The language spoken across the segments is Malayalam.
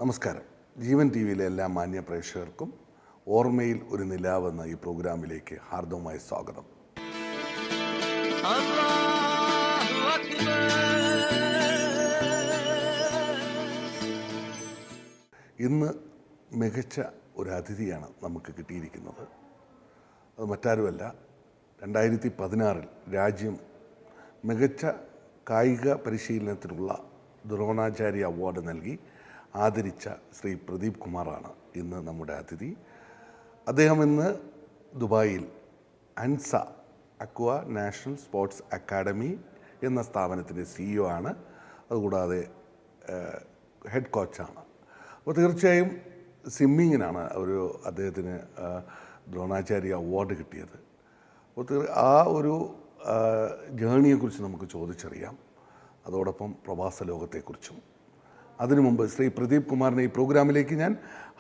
നമസ്കാരം. ജീവൻ ടി വിയിലെ എല്ലാ മാന്യ പ്രേക്ഷകർക്കും ഓർമ്മയിൽ ഒരു നിലാവ് എന്ന ഈ പ്രോഗ്രാമിലേക്ക് ഹാർദവമായ സ്വാഗതം. ഇന്ന് മികച്ച ഒരു അതിഥിയാണ് നമുക്ക് കിട്ടിയിരിക്കുന്നത്. അത് മറ്റാരുമല്ല, 2016 രാജ്യം മികച്ച കായിക പരിശീലനത്തിനുള്ള ദ്രോണാചാര്യ അവാർഡ് നൽകി ആദരിച്ച ശ്രീ പ്രദീപ് കുമാറാണ് ഇന്ന് നമ്മുടെ അതിഥി. അദ്ദേഹം ഇന്ന് ദുബായിൽ Ansa aqua national sports academy എന്ന സ്ഥാപനത്തിൻ്റെ CEO ആണ്. അതുകൂടാതെ ഹെഡ് കോച്ചാണ്. അപ്പോൾ തീർച്ചയായും സ്വിമ്മിങ്ങിനാണ് അദ്ദേഹത്തിന് ദ്രോണാചാര്യ അവാർഡ് കിട്ടിയത്. അപ്പോൾ ആ ഒരു ജേണിയെക്കുറിച്ച് നമുക്ക് ചോദിച്ചറിയാം, അതോടൊപ്പം പ്രവാസ ലോകത്തെക്കുറിച്ചും. അതിനു മുമ്പ് ശ്രീ പ്രദീപ് കുമാറിനെ ഈ പ്രോഗ്രാമിലേക്ക് ഞാൻ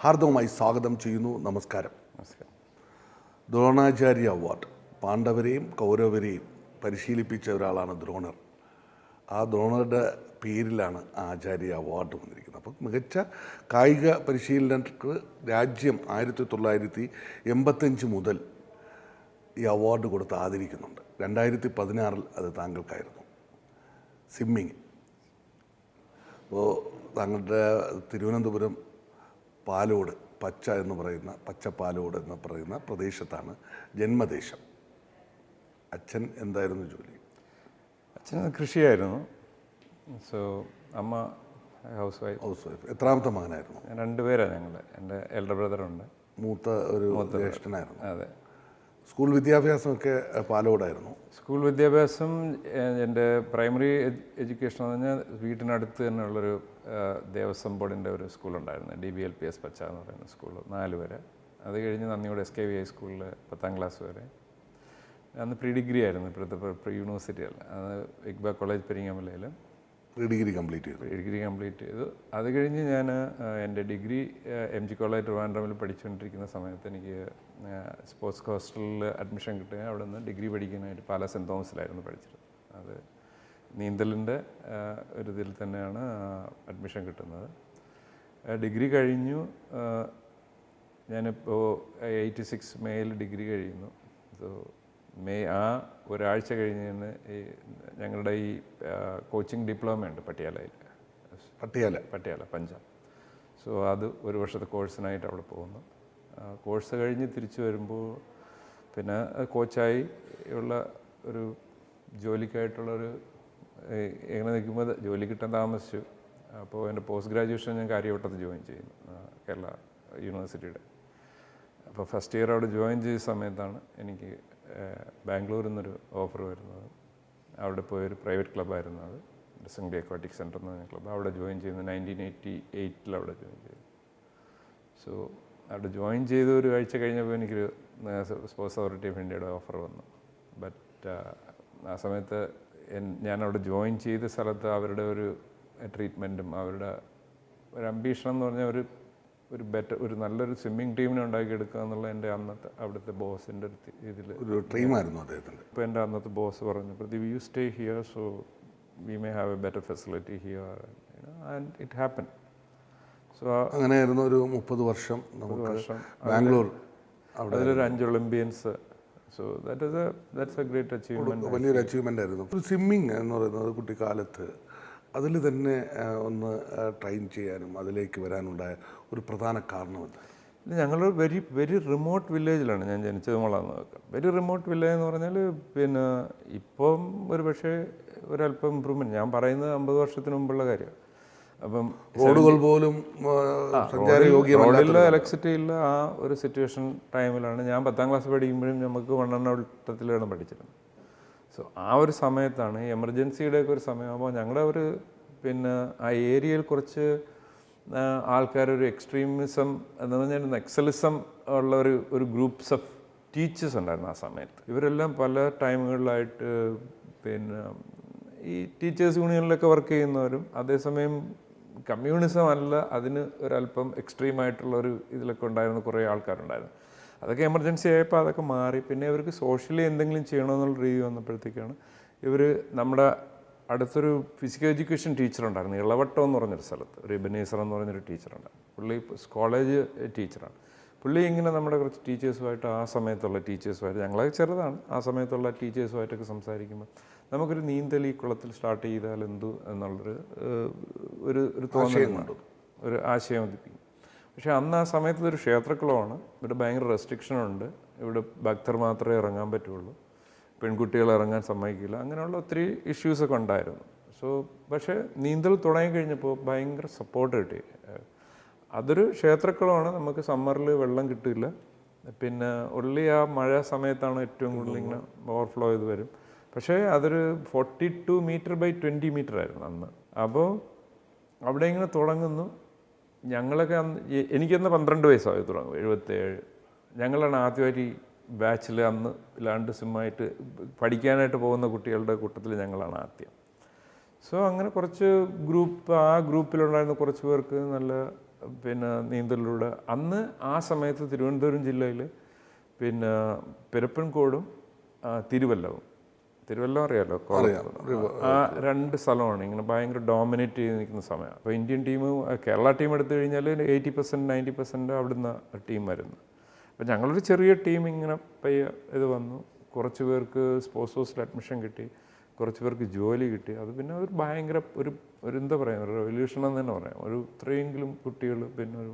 ഹാർദവമായി സ്വാഗതം ചെയ്യുന്നു. നമസ്കാരം. നമസ്കാരം. ദ്രോണാചാര്യ അവാർഡ്, പാണ്ഡവരെയും കൗരവരെയും പരിശീലിപ്പിച്ച ഒരാളാണ് ദ്രോണർ. ആ ദ്രോണറുടെ പേരിലാണ് ആചാര്യ അവാർഡ് വന്നിരിക്കുന്നത്. അപ്പോൾ മികച്ച കായിക പരിശീലനർക്ക് രാജ്യം 1985 മുതൽ ഈ അവാർഡ് കൊടുത്ത് ആദരിക്കുന്നുണ്ട്. 2016 അത് താങ്കൾക്കായിരുന്നു. സ്വിമ്മിങ്. അപ്പോൾ താങ്കളുടെ തിരുവനന്തപുരം പാലോട് പച്ചപ്പാലോട് എന്ന് പറയുന്ന പ്രദേശത്താണ് ജന്മദേശം. അച്ഛൻ എന്തായിരുന്നു ജോലി? അച്ഛൻ കൃഷിയായിരുന്നു. സോ അമ്മ ഹൗസ് വൈഫ്. എത്രാമത്തെ മകനായിരുന്നു? 2 പേരാണ് ഞങ്ങൾ. എൻ്റെ എൽഡർ ബ്രദറുണ്ട്. മൂത്ത ജ്യേഷ്ഠനായിരുന്നു. അതെ. സ്കൂൾ വിദ്യാഭ്യാസമൊക്കെ പാലോടായിരുന്നു? സ്കൂൾ വിദ്യാഭ്യാസം എൻ്റെ പ്രൈമറി എഡ്യൂക്കേഷൻ എന്ന് പറഞ്ഞാൽ വീട്ടിനടുത്ത് തന്നെയുള്ളൊരു ദേവസ്വം ബോർഡിൻ്റെ ഒരു സ്കൂളുണ്ടായിരുന്നു, DBLPS പച്ച എന്ന് പറയുന്ന സ്കൂൾ, 4 വരെ. അത് കഴിഞ്ഞ് നന്ദിയോട് SKVI സ്കൂളിൽ 10ാം ക്ലാസ് വരെ. അന്ന് പ്രീ ഡിഗ്രി ആയിരുന്നു, ഇപ്പോഴത്തെ യൂണിവേഴ്സിറ്റിയല്ല. അത് ഇക്ബ കോളേജ് പെരിങ്ങമലയിൽ പ്രീ ഡിഗ്രി കംപ്ലീറ്റ് ചെയ്തു. അത് കഴിഞ്ഞ് ഞാൻ എൻ്റെ ഡിഗ്രി MG കോളേജ് ട്രിവാൻഡ്രമിൽ പഠിച്ചുകൊണ്ടിരിക്കുന്ന സമയത്ത് എനിക്ക് സ്പോർട്സ് ഹോസ്റ്റലിൽ അഡ്മിഷൻ കിട്ടുക. അവിടെ നിന്ന് ഡിഗ്രി പഠിക്കാനായിട്ട് പാലാ സെൻറ്റ് തോമസിലായിരുന്നു പഠിച്ചത്. അത് നീന്തലിൻ്റെ ഒരു ഇതിൽ തന്നെയാണ് അഡ്മിഷൻ കിട്ടുന്നത്. ഡിഗ്രി കഴിഞ്ഞു. ഞാനിപ്പോൾ 86 മെയ്യിൽ ഡിഗ്രി കഴിയുന്നു. സോ മെയ് ഒരാഴ്ച കഴിഞ്ഞ് ഈ ഞങ്ങളുടെ ഈ കോച്ചിങ് ഡിപ്ലോമ ഉണ്ട് പട്ടിയാല പഞ്ചാബ്. സോ അത് 1 വർഷത്തെ കോഴ്സിനായിട്ട് അവിടെ പോകുന്നു. കോഴ്സ് കഴിഞ്ഞ് തിരിച്ചു വരുമ്പോൾ പിന്നെ കോച്ചായി ഉള്ള ഒരു ജോലിക്കായിട്ടുള്ളൊരു എങ്ങനെ നിൽക്കുമ്പോൾ ജോലി കിട്ടാൻ താമസിച്ചു. അപ്പോൾ എൻ്റെ പോസ്റ്റ് ഗ്രാജുവേഷൻ ഞാൻ കാര്യവട്ടത്ത് ജോയിൻ ചെയ്യുന്നു, കേരള യൂണിവേഴ്സിറ്റിയുടെ. അപ്പോൾ ഫസ്റ്റ് ഇയർ അവിടെ ജോയിൻ ചെയ്ത സമയത്താണ് എനിക്ക് ബാംഗ്ലൂരിൽ നിന്നൊരു ഓഫർ വരുന്നത്. അവിടെ പോയൊരു പ്രൈവറ്റ് ക്ലബ്ബായിരുന്നു അത്, ഡെസംഗ്ലി അക്വാട്ടിക് സെൻറ്റർ എന്ന് പറഞ്ഞ ക്ലബ്ബ്. അവിടെ ജോയിൻ ചെയ്യുന്നത് 1988 അവിടെ ജോയിൻ ചെയ്തു. സോ അവിടെ ജോയിൻ ചെയ്ത് ഒരു ആഴ്ച കഴിഞ്ഞപ്പോൾ എനിക്കൊരു സ്പോർട്സ് അതോറിറ്റി ഓഫ് ഇന്ത്യയുടെ ഓഫർ വന്നു. ബട്ട് ആ സമയത്ത് ഞാൻ അവിടെ ജോയിൻ ചെയ്ത സ്ഥലത്ത് അവരുടെ ഒരു ട്രീറ്റ്മെൻറ്റും അവരുടെ ഒരു അംബീഷൻ എന്ന് പറഞ്ഞാൽ ഒരു നല്ലൊരു സ്വിമ്മിങ് ടീമിനെ ഉണ്ടാക്കിയെടുക്കുക എന്നുള്ള എൻ്റെ അവിടുത്തെ ബോസിൻ്റെ ഇതിൽ ഒരു ഡ്രീമായിരുന്നു അദ്ദേഹത്തിൻ്റെ. ഇപ്പോൾ എൻ്റെ അന്നത്തെ ബോസ് പറഞ്ഞു, Pradeep you stay here so we may have a better facility here and it happen. So അങ്ങനെയായിരുന്നു. ഒരു 30 വർഷം ബാംഗ്ലൂർ. അതിലൊരു 5 Olympians. So that's a great achievement, വലിയൊരു അച്ചീവ്മെൻ്റ് ആയിരുന്നു. ഒരു സ്വിമ്മിങ് എന്ന് പറയുന്നത് കുട്ടിക്കാലത്ത് അതിൽ തന്നെ ഒന്ന് ട്രെയിൻ ചെയ്യാനും അതിലേക്ക് വരാനുണ്ടായ ഒരു പ്രധാന കാരണമുണ്ട്. ഞങ്ങളൊരു വെരി റിമോട്ട് വില്ലേജിലാണ് ഞാൻ ജനിച്ചത്. വെരി റിമോട്ട് വില്ലേജ് എന്ന് പറഞ്ഞാൽ പിന്നെ ഇപ്പം ഒരു പക്ഷേ ഒരല്പം ഇമ്പ്രൂവ്മെൻറ്റ്. ഞാൻ പറയുന്നത് 50 വർഷത്തിന് മുമ്പുള്ള കാര്യമാണ്. അപ്പം റോഡുകൾ പോലും റോഡില്ല, ഇലക്ട്രിസിറ്റി ഇല്ല. ആ ഒരു സിറ്റുവേഷൻ ടൈമിലാണ് ഞാൻ 10ാം ക്ലാസ് പഠിക്കുമ്പോഴും നമുക്ക് മണ്ണെണ്ണവട്ടത്തിലാണ് പഠിച്ചിരുന്നത്. സോ ആ ഒരു സമയത്താണ് എമർജൻസിയുടെയൊക്കെ ഒരു സമയമാകുമ്പോൾ ഞങ്ങളുടെ പിന്നെ ആ ഏരിയയിൽ കുറച്ച് ആൾക്കാരൊരു എക്സ്ട്രീമിസം എന്ന് പറഞ്ഞാൽ എക്സലിസം ഉള്ള ഒരു ഗ്രൂപ്പ്സ് ഓഫ് ടീച്ചേഴ്സ് ഉണ്ടായിരുന്നു ആ സമയത്ത്. ഇവരെല്ലാം പല ടൈമുകളിലായിട്ട് പിന്നെ ഈ ടീച്ചേഴ്സ് യൂണിയനിലൊക്കെ വർക്ക് ചെയ്യുന്നവരും അതേസമയം കമ്മ്യൂണിസം അല്ല, അതിന് ഒരല്പം എക്സ്ട്രീമായിട്ടുള്ളൊരു ഇതിലൊക്കെ ഉണ്ടായിരുന്ന കുറേ ആൾക്കാരുണ്ടായിരുന്നു. അതൊക്കെ എമർജൻസി ആയപ്പോൾ അതൊക്കെ മാറി. പിന്നെ ഇവർക്ക് സോഷ്യലി എന്തെങ്കിലും ചെയ്യണമെന്നുള്ള രീതി വന്നപ്പോഴത്തേക്കാണ് ഇവർ നമ്മുടെ അടുത്തൊരു ഫിസിക്കൽ എഡ്യൂക്കേഷൻ ടീച്ചറുണ്ടായിരുന്നു, ഇളവട്ടം എന്ന് പറഞ്ഞൊരു സ്ഥലത്ത്, ഒരു ഇബനേസർ എന്ന് പറഞ്ഞൊരു ടീച്ചറുണ്ട്. പുള്ളി കോളേജ് ടീച്ചറാണ്. പുള്ളി ഇങ്ങനെ നമ്മുടെ കുറച്ച് ടീച്ചേഴ്സുമായിട്ട്, ആ സമയത്തുള്ള ടീച്ചേഴ്സുമായിട്ട്, ഞങ്ങളെ ചെറുതാണ്, ആ സമയത്തുള്ള ടീച്ചേഴ്സുമായിട്ടൊക്കെ സംസാരിക്കുമ്പോൾ നമുക്കൊരു നീന്തൽ ഈ കുളത്തിൽ സ്റ്റാർട്ട് ചെയ്താൽ എന്തു എന്നുള്ളൊരു ഒരു തോന്നലുണ്ട്, ഒരു ആശയം ഉദിപ്പിക്കും. പക്ഷേ അന്ന് ആ സമയത്ത് ഒരു ക്ഷേത്രക്കുളമാണ്, ഇവിടെ ഭയങ്കര റെസ്ട്രിക്ഷനുണ്ട്, ഇവിടെ ഭക്തർ മാത്രമേ ഇറങ്ങാൻ പറ്റുള്ളൂ, പെൺകുട്ടികൾ ഇറങ്ങാൻ സമ്മതിക്കില്ല, അങ്ങനെയുള്ള ഒത്തിരി ഇഷ്യൂസൊക്കെ ഉണ്ടായിരുന്നു. പക്ഷേ നീന്തൽ തുടങ്ങിക്കഴിഞ്ഞപ്പോൾ ഭയങ്കര സപ്പോർട്ട് കിട്ടി. അതൊരു ക്ഷേത്രക്കുളമാണ്, നമുക്ക് സമ്മറിൽ വെള്ളം കിട്ടില്ല, പിന്നെ ഉള്ളി ആ മഴ സമയത്താണ് ഏറ്റവും കൂടുതൽ ഇങ്ങനെ ഓവർഫ്ലോ ചെയ്ത് വരും. പക്ഷേ അതൊരു 42 മീറ്റർ ബൈ 20 മീറ്റർ ആയിരുന്നു അന്ന്. അപ്പോൾ അവിടെ ഇങ്ങനെ തുടങ്ങുന്നു. ഞങ്ങളൊക്കെ എനിക്കന്ന് 12 വയസ്സായി തുടങ്ങും, 77. ഞങ്ങളാണ് ആദ്യമായിട്ട് ഈ ബാച്ചിൽ അന്ന് ലാൻഡ് സിമ്മായിട്ട് പഠിക്കാനായിട്ട് പോകുന്ന കുട്ടികളുടെ കൂട്ടത്തിൽ ഞങ്ങളാണ് ആദ്യം. അങ്ങനെ കുറച്ച് ആ ഗ്രൂപ്പിലുണ്ടായിരുന്ന കുറച്ച് പേർക്ക് നല്ല നീന്തലിലൂടെ അന്ന് ആ സമയത്ത് തിരുവനന്തപുരം ജില്ലയിൽ പിരപ്പൻകോടും തിരുവല്ലവും അറിയാമല്ലോ, ആ 2 സ്ഥലമാണ് ഇങ്ങനെ ഭയങ്കര ഡോമിനേറ്റ് ചെയ്ത് നിൽക്കുന്ന സമയം. അപ്പോൾ ഇന്ത്യൻ ടീം, കേരള ടീം എടുത്തു കഴിഞ്ഞാൽ 80% 90% അവിടുന്ന് ടീം വരുന്നു. അപ്പോൾ ഞങ്ങളൊരു ചെറിയ ടീം ഇങ്ങനെ ഇത് വന്നു. കുറച്ച് പേർക്ക് സ്പോർട്സ് ഹൗസിൽ അഡ്മിഷൻ കിട്ടി, കുറച്ച് പേർക്ക് ജോലി കിട്ടി. അത് പിന്നെ ഒരു ഭയങ്കര ഒരു എന്താ പറയുക, ഒരു റെവല്യൂഷൻ എന്ന് തന്നെ പറയാം. ഒരു ഇത്രയെങ്കിലും കുട്ടികൾ, പിന്നെ ഒരു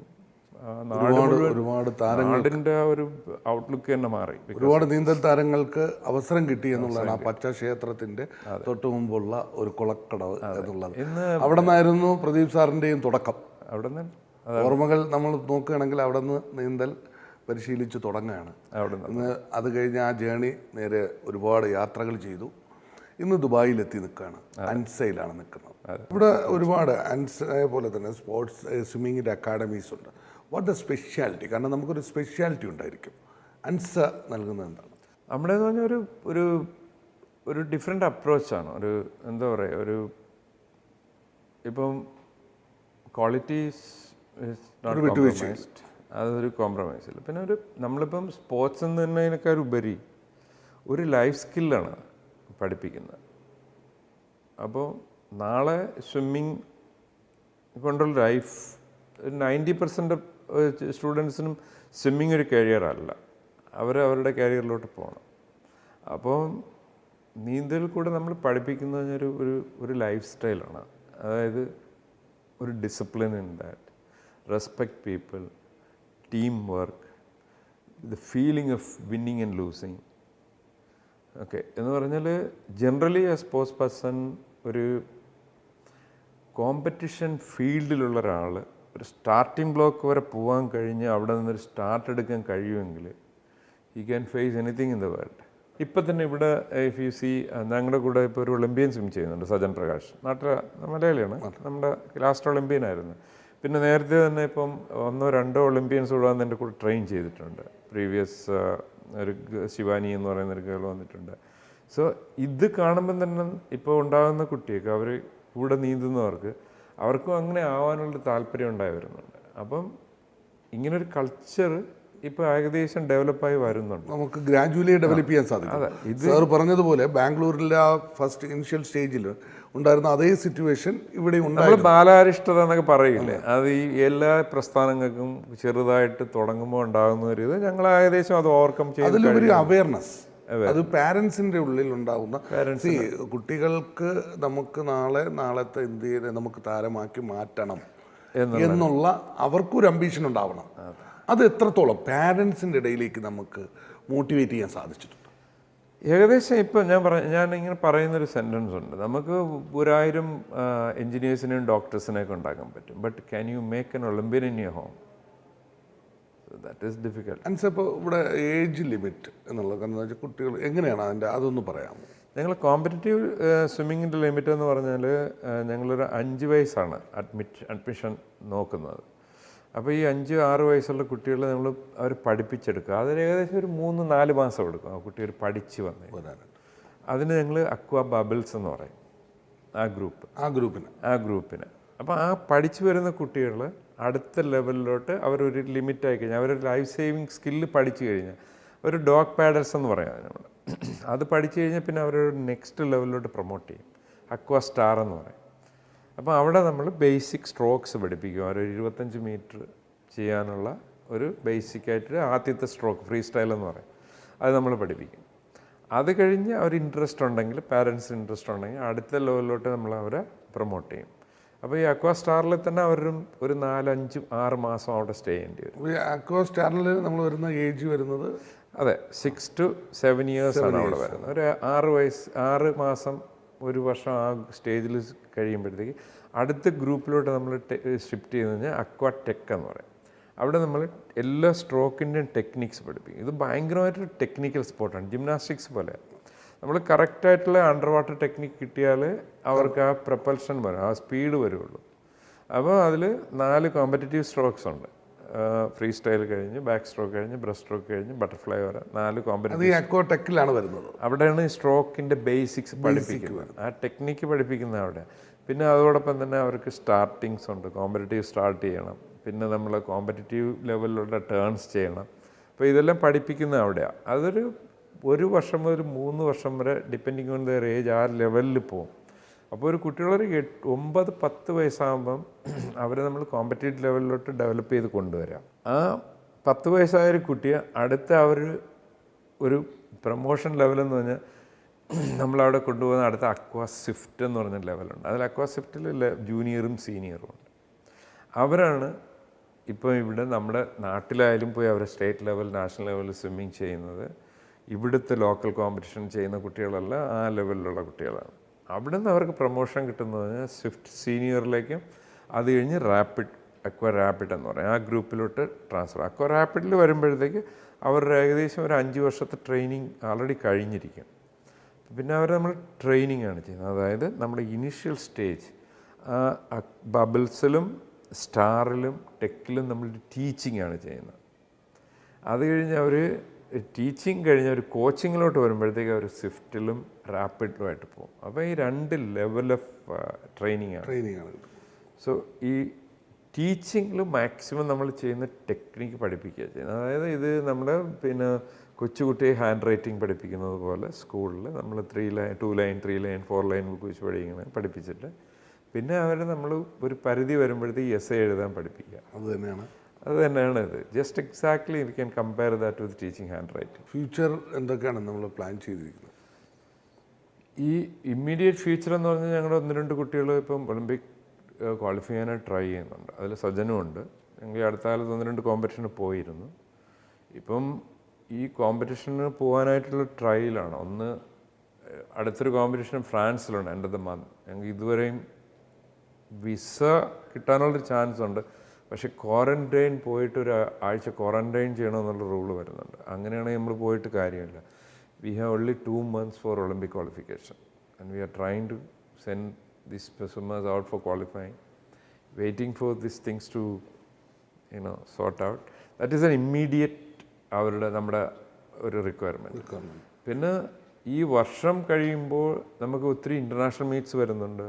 ഒരുപാട് നാടിൻ്റെ ഒരു ഔട്ട്ലുക്ക് തന്നെ മാറി. ഒരുപാട് നീന്തൽ താരങ്ങൾക്ക് അവസരം കിട്ടി എന്നുള്ളതാണ് ആ പച്ച ക്ഷേത്രത്തിന്റെ തൊട്ട് മുമ്പുള്ള ഒരു കുളക്കടവ് എന്നുള്ളത്. അവിടെ നിന്നായിരുന്നു പ്രദീപ് സാറിന്റെയും തുടക്കം. അവിടെ നിന്ന് ഓർമ്മകൾ നമ്മൾ നോക്കുകയാണെങ്കിൽ അവിടെ നിന്ന് നീന്തൽ പരിശീലിച്ച് തുടങ്ങുകയാണ്. ഇന്ന് അത് കഴിഞ്ഞ് ആ ജേണി നേരെ ഒരുപാട് യാത്രകൾ ചെയ്തു. ഇന്ന് ദുബായിലെത്തി നിൽക്കുകയാണ്, അൻസയിലാണ് നിൽക്കുന്നത്. ഇവിടെ ഒരുപാട് അൻസയെ പോലെ തന്നെ സ്പോർട്സ് സ്വിമ്മിങ്ങിൻ്റെ അക്കാഡമീസ് ഉണ്ട്. What the speciality? കാരണം നമുക്കൊരു സ്പെഷ്യാലിറ്റി ഉണ്ടായിരിക്കും. അൻസ നൽകുന്നത് എന്താണ്? നമ്മുടെ എന്ന് പറഞ്ഞാൽ ഒരു ഡിഫറെൻ്റ് അപ്രോച്ചാണ്. ഒരു എന്താ പറയുക, ഇപ്പം ക്വാളിറ്റീസ് നോട്ട് കോംപ്രമൈസ്ഡ്, അതൊരു കോംപ്രമൈസ് ഇല്ല. പിന്നെ നമ്മളിപ്പം സ്പോർട്സ് എന്നതിനേക്കാൾ ഉപരി ഒരു ലൈഫ് സ്കില്ലാണ് പഠിപ്പിക്കുന്നത്. അപ്പോൾ നാളെ സ്വിമ്മിങ് കൊണ്ടുള്ള ലൈഫ് 90% സ്റ്റുഡൻസിനും സ്വിമ്മിങ് ഒരു കരിയറല്ല, അവരുടെ കരിയറിലോട്ട് പോകണം. അപ്പോൾ നീന്തൽ കൂടെ നമ്മൾ പഠിപ്പിക്കുന്നത് ഒരു ലൈഫ് സ്റ്റൈലാണ്. അതായത് ഒരു discipline in that, respect people, team work, the feeling of winning and losing. Okay, എന്ന് പറഞ്ഞാൽ ജനറലി ആ സ്പോർട്സ് പേഴ്സൺ ഒരു കോമ്പറ്റീഷൻ ഫീൽഡിലുള്ള ഒരാൾ ഒരു സ്റ്റാർട്ടിംഗ് ബ്ലോക്ക് വരെ പോകാൻ കഴിഞ്ഞ് അവിടെ നിന്നൊരു സ്റ്റാർട്ട് എടുക്കാൻ കഴിയുമെങ്കിൽ he can face anything in the world. ഇപ്പം തന്നെ ഇവിടെ ഇഫ് യു സി, ഞങ്ങളുടെ കൂടെ ഇപ്പോൾ ഒരു ഒളിമ്പ്യൻ സ്വിം ചെയ്യുന്നുണ്ട്, സജൻ പ്രകാശ്, മലയാളിയാണ്, നമ്മുടെ ലാസ്റ്റ് ഒളിമ്പ്യൻ ആയിരുന്നു. പിന്നെ നേരത്തെ തന്നെ ഇപ്പം 1-2 ഒളിമ്പ്യൻസ് കൂടെ വന്ന് എൻ്റെ കൂടെ ട്രെയിൻ ചെയ്തിട്ടുണ്ട്. പ്രീവിയസ് ഒരു ശിവാനി എന്ന് പറയുന്ന ഒരു ഗേൾ വന്നിട്ടുണ്ട്. ഇത് കാണുമ്പം തന്നെ ഇപ്പോൾ ഉണ്ടാകുന്ന കുട്ടിയൊക്കെ അവർ കൂടെ നീന്തുന്നവർക്ക് അവർക്കും അങ്ങനെ ആവാനുള്ള താല്പര്യം ഉണ്ടായി വരുന്നുണ്ട്. അപ്പം ഇങ്ങനൊരു കൾച്ചർ ഇപ്പോൾ ഏകദേശം ഡെവലപ്പായി വരുന്നുണ്ട്. നമുക്ക് ഗ്രാജുവലി ഡെവലപ്പ് ചെയ്യാൻ സാധിക്കും. സാർ പറഞ്ഞതുപോലെ ബാംഗ്ലൂരിലെ ആ ഫസ്റ്റ് ഇനിഷ്യൽ സ്റ്റേജിൽ ഉണ്ടായിരുന്ന അതേ സിറ്റുവേഷൻ ഇവിടെ നമ്മൾ ബാലാരിഷ്ടത എന്നൊക്കെ പറയില്ലേ, അത് ഈ എല്ലാ പ്രസ്ഥാനങ്ങൾക്കും ചെറുതായിട്ട് തുടങ്ങുമ്പോൾ ഉണ്ടാകുന്ന ഒരു ഇത് ഞങ്ങൾ ഏകദേശം അത് ഓവർകം ചെയ്യും. അതിലുപരി അവയർനെസ്, അത് പാരൻസിൻ്റെ ഉള്ളിൽ ഉണ്ടാകുന്ന കുട്ടികൾക്ക് നമുക്ക് നാളത്തെ ഇന്ത്യയെ നമുക്ക് താരമാക്കി മാറ്റണം എന്നുള്ള അവർക്കൊരു അംബീഷൻ ഉണ്ടാവണം. അത് എത്രത്തോളം പാരൻസിൻ്റെ ഇടയിലേക്ക് നമുക്ക് മോട്ടിവേറ്റ് ചെയ്യാൻ സാധിച്ചിട്ടുണ്ട്? ഏകദേശം ഇപ്പം ഞാൻ ഇങ്ങനെ പറയുന്നൊരു സെൻറ്റൻസ് ഉണ്ട്, നമുക്ക് 1000 എൻജിനീയേഴ്സിനെയും ഡോക്ടേഴ്സിനെയൊക്കെ ഉണ്ടാക്കാൻ പറ്റും, but can you make an Olympian in your home? That is difficult. Answer ഇപ്പോൾ ഇവിടെ ഏജ് ലിമിറ്റ് എന്നുള്ളത് കാരണം വെച്ചാൽ കുട്ടികൾ എങ്ങനെയാണ് അതൊന്ന് പറയാമോ? ഞങ്ങൾ കോമ്പറ്റീറ്റീവ് സ്വിമ്മിങ്ങിൻ്റെ ലിമിറ്റ് എന്ന് പറഞ്ഞാൽ ഞങ്ങളൊരു 5 വയസ്സാണ് അഡ്മിഷൻ നോക്കുന്നത്. അപ്പോൾ ഈ 5-6 വയസ്സുള്ള കുട്ടികളെ അവർ പഠിപ്പിച്ചെടുക്കുക. അതിന് ഏകദേശം ഒരു 3-4 മാസം എടുക്കും ആ കുട്ടികൾ പഠിച്ച് വരാൻ. അതിന് ഞങ്ങൾ അക്വാ ബബിൾസ് എന്ന് പറയും ആ ഗ്രൂപ്പിന്. അപ്പോൾ ആ പഠിച്ചു വരുന്ന കുട്ടികൾ അടുത്ത ലെവലിലോട്ട് അവരൊരു ലിമിറ്റായി കഴിഞ്ഞാൽ അവരൊരു ലൈഫ് സേവിങ് സ്കില്ല് പഠിച്ചു കഴിഞ്ഞാൽ ഒരു ഡോഗ് പാഡൽസ് എന്ന് പറയാം നമ്മൾ, അത് പഠിച്ചു കഴിഞ്ഞാൽ പിന്നെ അവരൊരു നെക്സ്റ്റ് ലെവലിലോട്ട് പ്രൊമോട്ട് ചെയ്യും. അക്വാ സ്റ്റാർ എന്ന് പറയും. അപ്പോൾ അവിടെ നമ്മൾ ബേസിക് സ്ട്രോക്സ് പഠിപ്പിക്കും. ഒരു 25 മീറ്റർ ചെയ്യാനുള്ള ഒരു ബേസിക്കായിട്ട് ആദ്യത്തെ സ്ട്രോക്ക് ഫ്രീ സ്റ്റൈൽ എന്ന് പറയും, അത് നമ്മൾ പഠിപ്പിക്കും. അത് കഴിഞ്ഞ് അവർ ഇൻട്രസ്റ്റ് ഉണ്ടെങ്കിൽ, പാരൻസിന് ഇൻട്രസ്റ്റ് ഉണ്ടെങ്കിൽ അടുത്ത ലെവലിലോട്ട് നമ്മൾ അവരെ പ്രൊമോട്ട് ചെയ്യും. അപ്പോൾ ഈ അക്വാ സ്റ്റാറിൽ തന്നെ അവരും ഒരു 4, 5, 6 മാസം അവിടെ സ്റ്റേ ചെയ്യേണ്ടി വരും. അക്വാ സ്റ്റാറിൽ നമ്മൾ വരുന്ന ഏജ് വരുന്നത് അതെ 6 to 7 years ആണ് അവിടെ വരുന്നത്. ഒരു 6 മാസം 1 വർഷം ആ സ്റ്റേജിൽ കഴിയുമ്പോഴത്തേക്ക് അടുത്ത ഗ്രൂപ്പിലോട്ട് നമ്മൾ ഷിഫ്റ്റ് ചെയ്ത് കഴിഞ്ഞാൽ അക്വാ ടെക് എന്ന് പറയും. അവിടെ നമ്മൾ എല്ലാ സ്ട്രോക്കിൻ്റെയും ടെക്നിക്സ് പഠിപ്പിക്കും. ഇത് ഭയങ്കരമായിട്ടൊരു ടെക്നിക്കൽ സ്പോർട്ടാണ്, ജിംനാസ്റ്റിക്സ് പോലെ. നമ്മൾ കറക്റ്റായിട്ടുള്ള അണ്ടർ വാട്ടർ ടെക്നിക്ക് കിട്ടിയാൽ അവർക്ക് ആ പ്രപ്പൽഷൻ വരും, ആ സ്പീഡ് വരുള്ളൂ. അപ്പോൾ അതിൽ 4 കോമ്പറ്റീറ്റീവ് സ്ട്രോക്സ് ഉണ്ട്. ഫ്രീ സ്റ്റൈൽ കഴിഞ്ഞ്, ബാക്ക് സ്ട്രോക്ക് കഴിഞ്ഞ്, ബ്രസ്റ്റ് സ്ട്രോക്ക് കഴിഞ്ഞ്, ബട്ടർഫ്ലൈ വരെ 4 കോമ്പറ്റീറ്റീവ്. അക്വാ ടെക്കിലാണ് വരുന്നത്. അവിടെയാണ് ഈ സ്ട്രോക്കിൻ്റെ ബേസിക്സ് പഠിപ്പിക്കുന്നത്, ആ ടെക്നിക്ക് പഠിപ്പിക്കുന്നത് അവിടെ. പിന്നെ അതോടൊപ്പം തന്നെ അവർക്ക് സ്റ്റാർട്ടിങ്സ് ഉണ്ട്, കോമ്പറ്റീറ്റീവ് സ്റ്റാർട്ട് ചെയ്യണം, പിന്നെ നമ്മൾ കോമ്പറ്റീറ്റീവ് ലെവലിലുള്ള ടേൺസ് ചെയ്യണം. അപ്പോൾ ഇതെല്ലാം പഠിപ്പിക്കുന്നത് അവിടെയാണ്. അതൊരു 1 വർഷം മുതൽ 3 വർഷം വരെ ഡിപ്പെൻഡിങ് ഓൺ ദർ ഏജ് ആ ലെവലിൽ പോകും. അപ്പോൾ ഒരു കുട്ടികളൊരു 9-10 വയസ്സാകുമ്പം അവരെ നമ്മൾ കോമ്പറ്റീറ്റീവ് ലെവലിലോട്ട് ഡെവലപ്പ് ചെയ്ത് കൊണ്ടുവരാം. ആ 10 വയസ്സായൊരു കുട്ടിയെ അടുത്ത ഒരു പ്രൊമോഷൻ ലെവലെന്ന് പറഞ്ഞാൽ നമ്മളവിടെ കൊണ്ടുപോകുന്ന അടുത്ത അക്വാ സ്വിഫ്റ്റ് എന്ന് പറഞ്ഞ ലെവലുണ്ട്. അതിൽ അക്വാ സ്വിഫ്റ്റിൽ ജൂനിയറും സീനിയറും ഉണ്ട്. അവരാണ് ഇപ്പോൾ ഇവിടെ നമ്മുടെ നാട്ടിലായാലും പോയി അവർ സ്റ്റേറ്റ് ലെവൽ, നാഷണൽ ലെവലിൽ സ്വിമ്മിങ് ചെയ്യുന്നത്. ഇവിടുത്തെ ലോക്കൽ കോമ്പറ്റീഷൻ ചെയ്യുന്ന കുട്ടികളല്ല, ആ ലെവലിലുള്ള കുട്ടികളാണ്. അവിടെ നിന്ന് അവർക്ക് പ്രൊമോഷൻ കിട്ടുന്നത് സ്വിഫ്റ്റ് സീനിയറിലേക്കും, അത് കഴിഞ്ഞ് അക്വാ റാപ്പിഡ് എന്ന് പറയും, ആ ഗ്രൂപ്പിലോട്ട് ട്രാൻസ്ഫർ. അക്വാ റാപ്പിഡിൽ വരുമ്പോഴത്തേക്ക് അവരുടെ ഏകദേശം ഒരു 5 വർഷത്തെ ട്രെയിനിങ് ആൾറെഡി കഴിഞ്ഞിരിക്കും. പിന്നെ അവർ നമ്മൾ ട്രെയിനിങ് ആണ് ചെയ്യുന്നത്. അതായത് നമ്മുടെ ഇനീഷ്യൽ സ്റ്റേജ് ബബിൾസിലും സ്റ്റാറിലും ടെക്കിലും നമ്മൾ ടീച്ചിങ് ആണ് ചെയ്യുന്നത്. അത് കഴിഞ്ഞ് അവർ ടീച്ചിങ് കഴിഞ്ഞ് ഒരു കോച്ചിങ്ങിലോട്ട് വരുമ്പോഴത്തേക്ക് അവർ സ്വിഫ്റ്റിലും റാപ്പിഡിലുമായിട്ട് പോകും. അപ്പോൾ ഈ 2 ലെവൽ ഓഫ് ട്രെയിനിങ് ആണ്. സോ ഈ ടീച്ചിങ്ങിൽ മാക്സിമം നമ്മൾ ചെയ്യുന്ന ടെക്നിക്ക് പഠിപ്പിക്കുക ചെയ്യുന്നത്. അതായത് ഇത് നമ്മുടെ പിന്നെ കൊച്ചുകുട്ടിയെ ഹാൻഡ് റൈറ്റിംഗ് പഠിപ്പിക്കുന്നത് പോലെ സ്കൂളിൽ നമ്മൾ 3 line 2 line 3 line 4 line book വെച്ച് പഠിപ്പിച്ചിട്ട് പിന്നെ അവരെ നമ്മൾ ഒരു പരിധി വരുമ്പോഴത്തേക്ക് എസ്സേ എഴുതാൻ പഠിപ്പിക്കുക. അത് തന്നെയാണ് ഇത്. Just exactly you can compare that with teaching hand writing. Future എന്തൊക്കെയാണ് നമ്മൾ പ്ലാൻ ചെയ്തിരിക്കുന്നത്? ഈ ഇമ്മീഡിയറ്റ് ഫ്യൂച്ചർ എന്ന് പറഞ്ഞാൽ ഞങ്ങളുടെ 1-2 കുട്ടികൾ ഇപ്പം ഒളിമ്പിക് ക്വാളിഫൈ ചെയ്യാനായിട്ട് ട്രൈ ചെയ്യുന്നുണ്ട്. അതിൽ സജ്ജനും ഉണ്ട്. ഞങ്ങൾ അടുത്ത കാലത്ത് 1-2 കോമ്പറ്റീഷന് പോയിരുന്നു. ഇപ്പം ഈ കോമ്പറ്റീഷന് പോകാനായിട്ടുള്ള ട്രയലാണ്. ഒന്ന് അടുത്തൊരു കോമ്പറ്റീഷൻ ഫ്രാൻസിലുണ്ട് എൻഡ് ഓഫ് ദ മന്ത്. ഞങ്ങൾക്ക് ഇതുവരെയും വിസ കിട്ടാനുള്ളൊരു ചാൻസ് ഉണ്ട്. പക്ഷേ ക്വാറൻറ്റൈൻ പോയിട്ട് ഒരു ആഴ്ച ക്വാറൻറ്റൈൻ ചെയ്യണമെന്നുള്ള റൂള് വരുന്നുണ്ട്. അങ്ങനെയാണെങ്കിൽ നമ്മൾ പോയിട്ട് കാര്യമില്ല. We have only 2 months for Olympic qualification and we are trying to send these swimmers out for qualifying, waiting for these things to sort out. That is an immediate നമ്മുടെ ഒരു റിക്വയർമെൻറ്റ്. പിന്നെ ഈ വർഷം കഴിയുമ്പോൾ നമുക്ക് ഒത്തിരി ഇൻ്റർനാഷണൽ മീറ്റ്സ് വരുന്നുണ്ട്.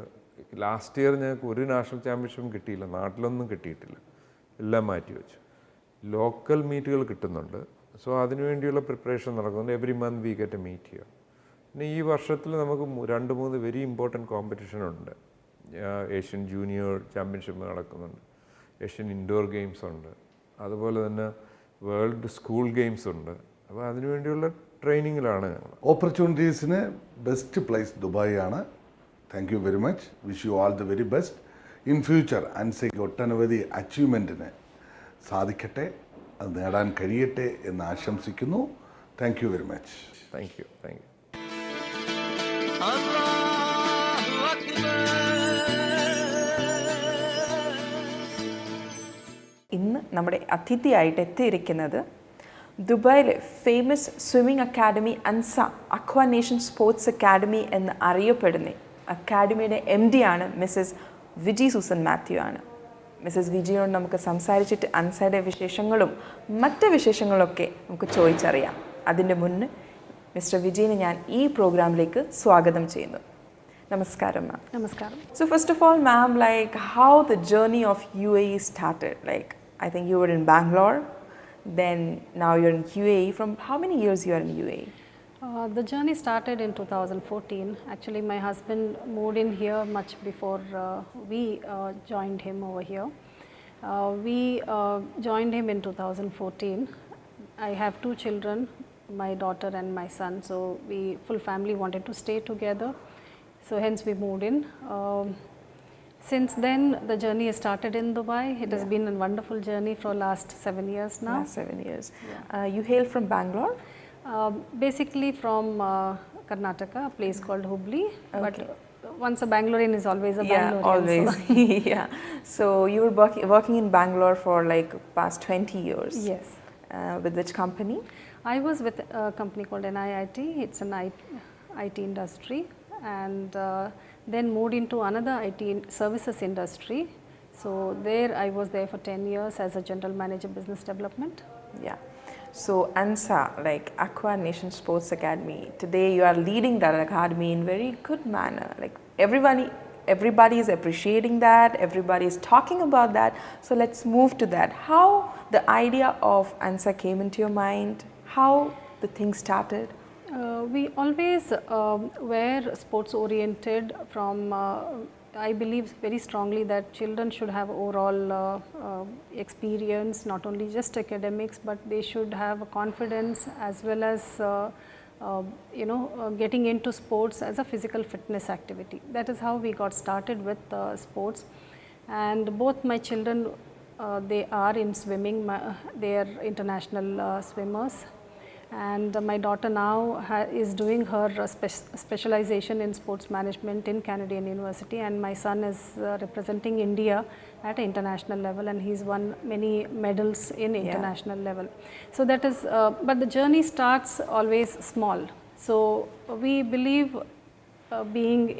ലാസ്റ്റ് ഇയർ ഞങ്ങൾക്ക് ഒരു നാഷണൽ ചാമ്പ്യൻഷിപ്പും കിട്ടിയില്ല, നാട്ടിലൊന്നും കിട്ടിയിട്ടില്ല, എല്ലാം മാറ്റി വെച്ചു. ലോക്കൽ മീറ്റുകൾ കിട്ടുന്നുണ്ട്. സോ അതിനുവേണ്ടിയുള്ള പ്രിപ്പറേഷൻ നടക്കുന്നുണ്ട്. Every month we get a meet here. പിന്നെ ഈ വർഷത്തിൽ നമുക്ക് 2-3 വെരി ഇമ്പോർട്ടൻറ്റ് കോമ്പറ്റീഷൻ ഉണ്ട്. ഏഷ്യൻ ജൂനിയർ ചാമ്പ്യൻഷിപ്പ് നടക്കുന്നുണ്ട്, ഏഷ്യൻ ഇൻഡോർ ഗെയിംസ് ഉണ്ട്, അതുപോലെ തന്നെ വേൾഡ് സ്കൂൾ ഗെയിംസ് ഉണ്ട്. അപ്പോൾ അതിനുവേണ്ടിയുള്ള ട്രെയിനിങ്ങിലാണ് ഞങ്ങൾ. ഓപ്പർച്യൂണിറ്റീസിന് ബെസ്റ്റ് പ്ലേസ് ദുബായ് ആണ്. Thank you very much. Wish you all the very best. In future അൻസയ്ക്ക് ഒട്ടനവധി അച്ചീവ്മെൻറ്റിന് സാധിക്കട്ടെ, അത് നേടാൻ കഴിയട്ടെ എന്ന് ആശംസിക്കുന്നു. Thank you very much. Thank you. Thank you. ഇന്ന് നമ്മുടെ അതിഥിയായിട്ട് എത്തിയിരിക്കുന്നത് ദുബായിലെ famous swimming academy Ansa aqua nation sports academy എന്ന് അറിയപ്പെടുന്ന അക്കാഡമിയുടെ MD ആണ് മിസ്സസ് വിജി സൂസൻ മാത്യു ആണ്. മിസ്സസ് വിജിയോട് നമുക്ക് സംസാരിച്ചിട്ട് അൻസയുടെ വിശേഷങ്ങളും മറ്റ് വിശേഷങ്ങളൊക്കെ നമുക്ക് ചോദിച്ചറിയാം. അതിൻ്റെ മുന്നേ മിസ്റ്റർ വിജയനെ ഞാൻ ഈ പ്രോഗ്രാമിലേക്ക് സ്വാഗതം ചെയ്യുന്നു. നമസ്കാരം മാം. നമസ്കാരം. So first of all, ma'am, like how the journey of UAE started? Like I think you were in Bangalore, then now you're in UAE. From how many years you are in UAE? The journey started in 2014. Actually, my husband moved in here much before we joined him over here. We joined him in 2014. I have 2 children, my daughter and my son. So we full family wanted to stay together. So hence we moved in. Since then, the journey has started in Dubai. It has been a wonderful journey for last 7 years now. Last 7 years. You hail from Bangalore? Basically from Karnataka, a place called Hubli. But once a Bangalorean is always a Bangalorean. Yeah, always. So. Yeah. So you were working in Bangalore for like past 20 years. Yes. With which company? I was with a company called NIIT. It's an IT industry, and then moved into another IT services industry. So there I was there for 10 years as a general manager business development. Yeah. So ANSA, like Aqua Nation Sports Academy, today you are leading that academy in very good manner. Like everybody is appreciating that, everybody is talking about that. So let's move to that. How the idea of ANSA came into your mind, how the thing started? We always were sports oriented from, I believe very strongly that children should have overall experience, not only just academics, but they should have a confidence as well as getting into sports as a physical fitness activity. That is how we got started with sports. And both my children, they are in swimming, they are international swimmers. And my daughter now is doing her specialization in sports management in Canadian University, and my son is representing India at an international level, and he's won many medals in international level. So that is, but the journey starts always small. So we believe being,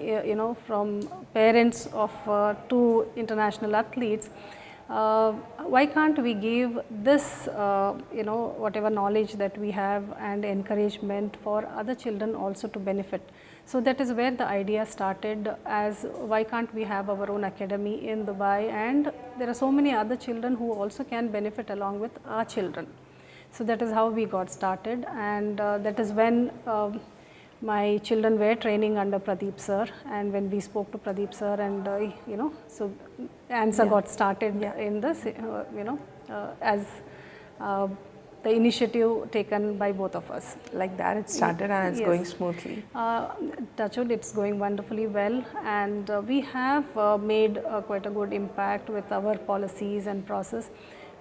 from parents of 2 international athletes, why can't we give this, whatever knowledge that we have and encouragement for other children also to benefit. So that is where the idea started, as why can't we have our own academy in Dubai, and there are so many other children who also can benefit along with our children. So that is how we got started, and that is when my children were training under Pradeep sir, and when we spoke to Pradeep sir, and so ANSA got started in this, as the initiative taken by both of us. Like that it started and it's going smoothly. Touch wood, it's going wonderfully well, and we have made quite a good impact with our policies and process,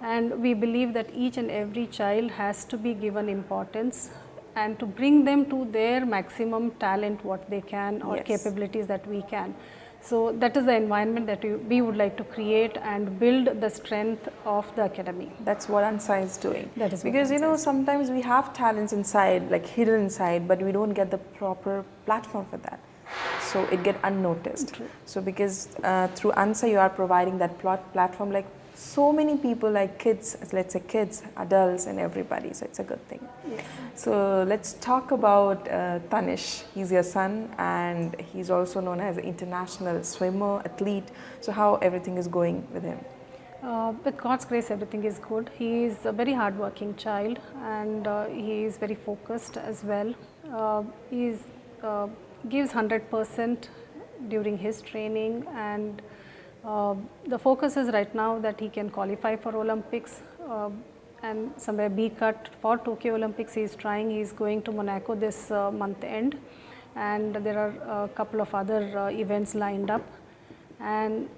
and we believe that each and every child has to be given importance and to bring them to their maximum talent, what they can, or capabilities that we can. So that is the environment that we would like to create and build the strength of the academy. That's what ANSA is doing. That is because sometimes we have talents inside, like hidden inside, but we don't get the proper platform for that. So it get unnoticed. True. So because through ANSA you are providing that platform, like so many people, like kids, let's say kids, adults and everybody, so it's a good thing. Yes. So let's talk about Tanish. He's your son and he's also known as an international swimmer, athlete. So how everything is going with him? With God's grace, everything is good. He is a very hardworking child, and he is very focused as well. He gives 100% during his training, and the focus is right now that he can qualify for Olympics and somewhere be cut for Tokyo Olympics. He is trying. He is going to Monaco this month end, and there are a couple of other events lined up. And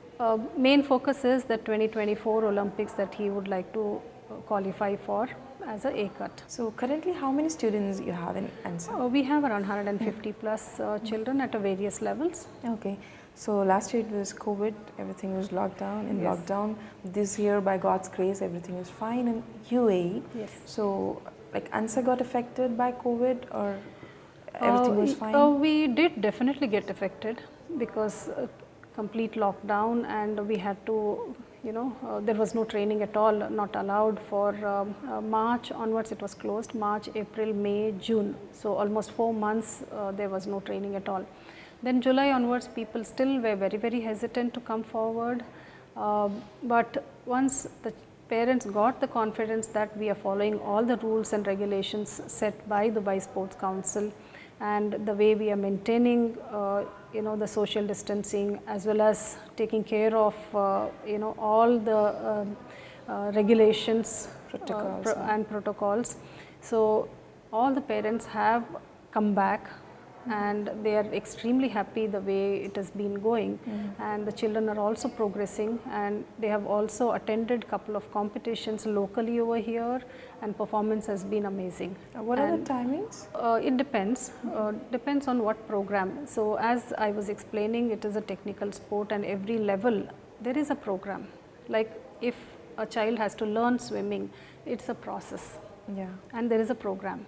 main focus is the 2024 Olympics that he would like to qualify for as a cut. So currently how many students you have in ANSA? We have around 150 plus children at various levels. Okay. So last year it was COVID, everything was locked down. In lockdown, this year by God's grace everything is fine in UAE. Yes. So like ANSA got affected by COVID, or everything was fine? We did definitely get affected because complete lockdown, and we had to, there was no training at all, not allowed for March onwards. It was closed, March, April, May, June. So almost 4 months there was no training at all. Then July onwards, people still were very, very hesitant to come forward. But once the parents got the confidence that we are following all the rules and regulations set by Dubai Sports Council, and the way we are maintaining the social distancing, as well as taking care of all the regulations and protocols. So all the parents have come back, and they are extremely happy the way it has been going, and the children are also progressing, and they have also attended couple of competitions locally over here, and performance has been amazing. What are the timings? It depends on what program. So as I was explaining, it is a technical sport, and every level there is a program. Like if a child has to learn swimming, it's a process, and there is a program.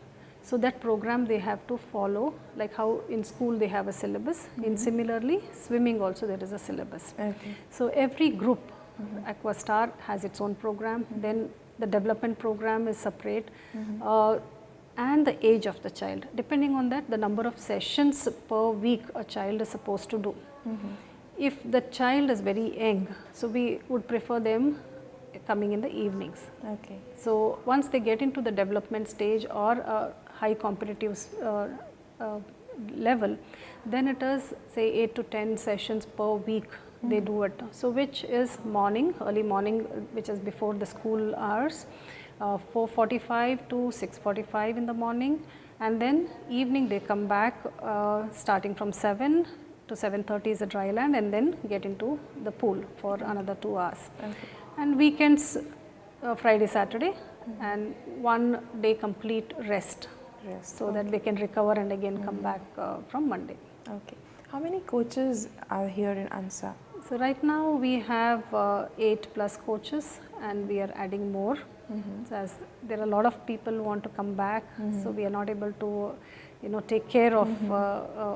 So that program they have to follow, like how in school they have a syllabus. In similarly, swimming also there is a syllabus. So every group, Aquastar has its own program. Then the development program is separate, and the age of the child. Depending on that, the number of sessions per week a child is supposed to do. If the child is very young, so we would prefer them coming in the evenings. So once they get into the development stage or a high competitive level, then it is say 8 to 10 sessions per week they do it. So which is morning, early morning, which is before the school hours, 4:45 to 6:45 in the morning, and then evening they come back starting from 7 to 7:30 is a dry land, and then get into the pool for another 2 hours. And weekends, Friday, Saturday, and 1 day complete rest, so that they can recover and again come back from Monday. How many coaches are here in ANSA? So right now we have 8+ coaches, and we are adding more. So as there are a lot of people who want to come back, so we are not able to take care of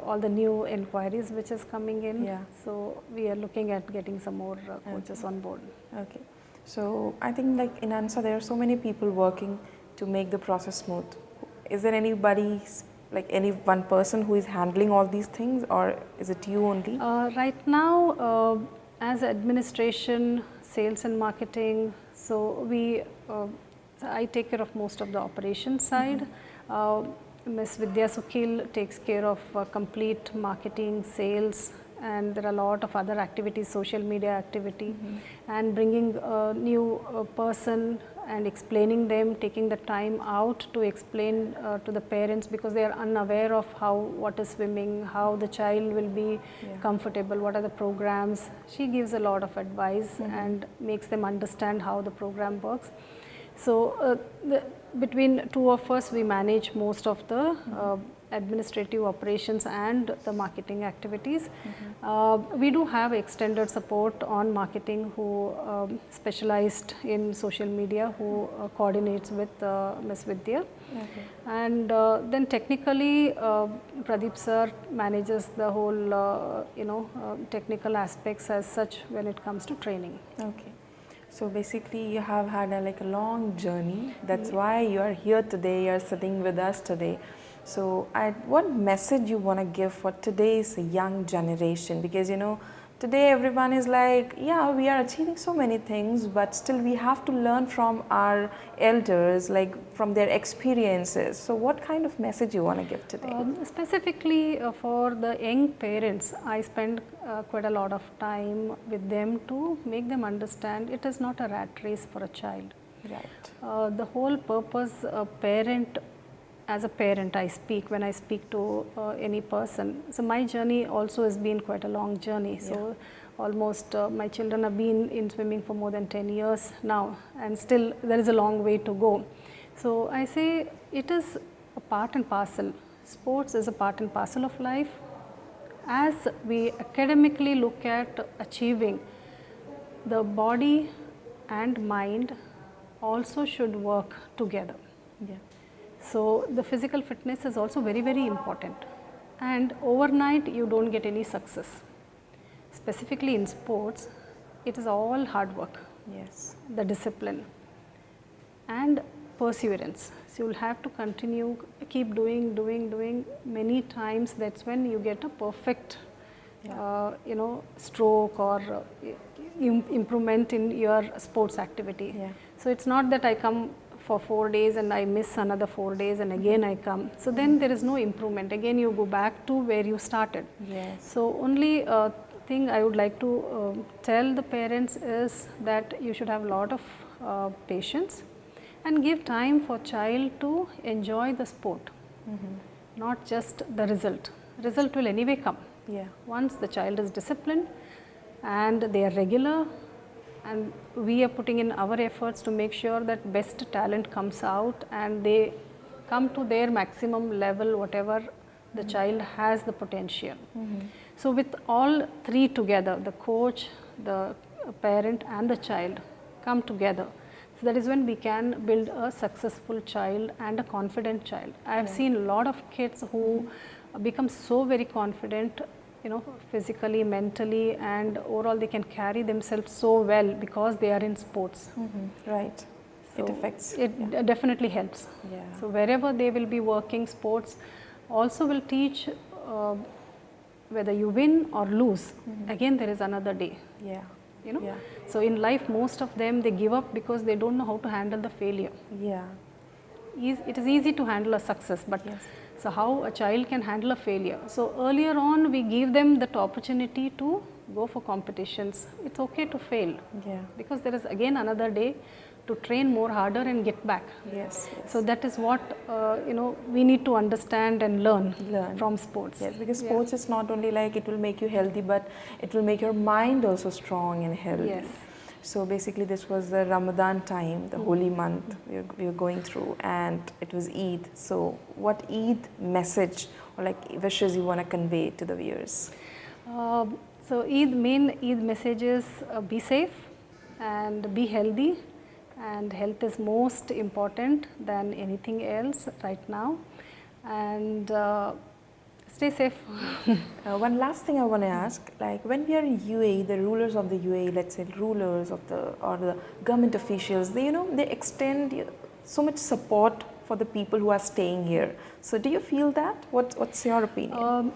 all the new inquiries which is coming in. So we are looking at getting some more coaches on board. So I think like in ANSA there are so many people working to make the process smooth. Is there anybody, like any one person who is handling all these things, or is it you only? Right now, as administration, sales and marketing, so I take care of most of the operations side. Ms. Vidya Sukhil takes care of complete marketing, sales, and there are a lot of other activities, social media activity, and bringing a new person and explaining them, taking the time out to explain to the parents, because they are unaware of what is swimming, how the child will be comfortable, what are the programs. She gives a lot of advice and makes them understand how the program works. So between two of us, we manage most of the administrative operations and the marketing activities. We do have extended support on marketing who specialized in social media, who coordinates with Ms. Vidya. And then technically, Pradeep sir manages the whole technical aspects as such when it comes to training. So basically you have had a long journey. That's why you are here today, you are sitting with us today. So what message you want to give for today's young generation? Because today everyone is like, yeah, we are achieving so many things, but still we have to learn from our elders, like from their experiences. So what kind of message you want to give today? Specifically for the young parents, I spend quite a lot of time with them to make them understand it is not a rat race for a child. The whole purpose as a parent I speak when I speak to any person. So my journey also has been quite a long journey. So almost my children have been in swimming for more than 10 years now, and still there is a long way to go. So I say it is a part and parcel. Sports is a part and parcel of life. As we academically look at achieving, the body and mind also should work together. So the physical fitness is also very, very important, and overnight you don't get any success. Specifically in sports, it is all hard work, the discipline and perseverance. So you'll have to continue, keep doing many times. That's when you get a perfect stroke or improvement in your sports activity. Yeah. So it's not that I come for 4 days and I miss another 4 days and again I come. So then there is no improvement. Again you go back to where you started. Yes. So only thing I would like to tell the parents is that you should have a lot of patience and give time for child to enjoy the sport, not just the result. Result will anyway come. Yeah. Once the child is disciplined and they are regular, and we are putting in our efforts to make sure that best talent comes out and they come to their maximum level, whatever the child has the potential. So with all three together, the coach, the parent and the child come together, so that is when we can build a successful child and a confident child. I have seen a lot of kids who become so very confident, physically, mentally, and overall they can carry themselves so well because they are in sports. Right. So it affects. It definitely helps. Yeah. So wherever they will be working, sports also will teach whether you win or lose. Again, there is another day. Yeah. Yeah. So in life, most of them they give up because they don't know how to handle the failure. Yeah. It is easy to handle a success, but so how a child can handle a failure. So earlier on, we give them that opportunity to go for competitions. It's okay to fail. Yeah. Because there is again another day to train more harder and get back. Yes. So that is what we need to understand and learn from sports. Yes, because sports is not only like it will make you healthy, but it will make your mind also strong and healthy. Yes. So basically this was the Ramadan time, the holy month we were going through, and it was Eid. So what Eid message or like wishes you want to convey to the viewers? So main Eid message is be safe and be healthy, and health is most important than anything else right now, and stay safe. One last thing I want to ask, like when we are in UAE, the rulers of the UAE, let's say rulers of the government officials, they extend so much support for the people who are staying here. So do you feel that? What's your opinion?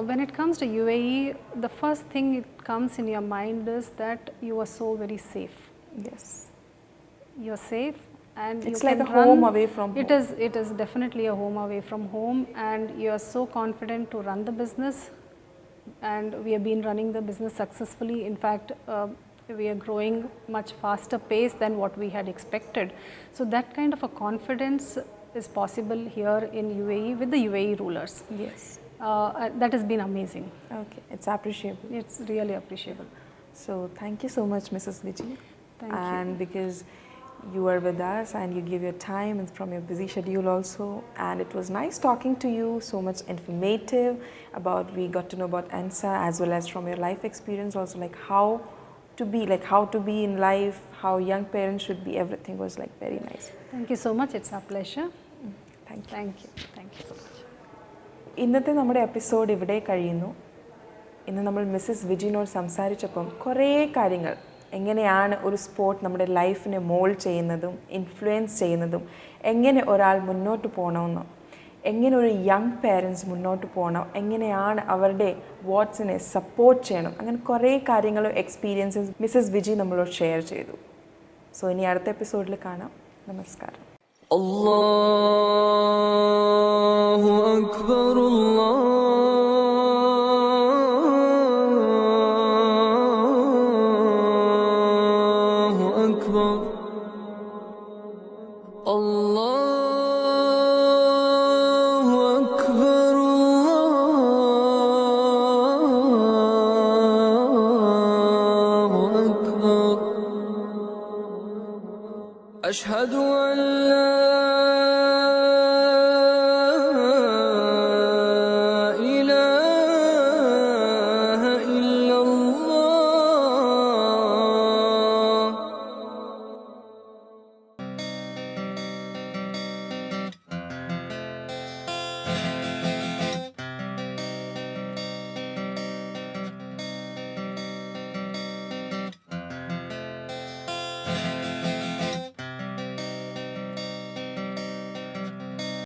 When it comes to UAE, the first thing it comes in your mind is that you are so very safe. Yes. You are safe. And it's you like can a home away from home. It is definitely a home away from home, and you are so confident to run the business, and we have been running the business successfully. In fact, we are growing much faster pace than what we had expected. So that kind of a confidence is possible here in UAE with the UAE rulers. Yes. That has been amazing. Okay, it's appreciable. It's really appreciable. So thank you so much, Mrs. Vijay. Thank you. And because you were with us and you give your time and from your busy schedule also, and it was nice talking to you, so much informative about, we got to know about ANSA as well as from your life experience also, like how to be in life, how young parents should be, everything was like very nice. Thank you so much, it's a pleasure. Thank you. Thank you. Thank you so much. ഇന്നത്തെ നമ്മുടെ എപ്പിസോഡ് ഇവിടെ കഴിയുന്നു. ഇന്ന് നമ്മൾ മിസ്സസ് വിജിനോട് സംസാരിച്ചപ്പം കുറേ കാര്യങ്ങൾ, എങ്ങനെയാണ് ഒരു സ്പോർട്ട് നമ്മുടെ ലൈഫിനെ മോൾഡ് ചെയ്യുന്നതും ഇൻഫ്ലുവൻസ് ചെയ്യുന്നതും, എങ്ങനെ ഒരാൾ മുന്നോട്ട് പോകണമെന്നും, എങ്ങനെ ഒരു യങ് പേരൻസ് മുന്നോട്ട് പോകണം, എങ്ങനെയാണ് അവരുടെ വാട്സിനെ സപ്പോർട്ട് ചെയ്യണം, അങ്ങനെ കുറേ കാര്യങ്ങളും എക്സ്പീരിയൻസസ് മിസ്സസ് വിജി നമ്മളോട് ഷെയർ ചെയ്തു. സോ ഇനി അടുത്ത എപ്പിസോഡിൽ കാണാം. നമസ്കാരം. അല്ലാഹു അക്ബർ അല്ലാഹു അക്ബർ അല്ലാഹു അക്ബർ അല്ലാഹു അക്ബർ അഷ്ഹദു അൻ ലാ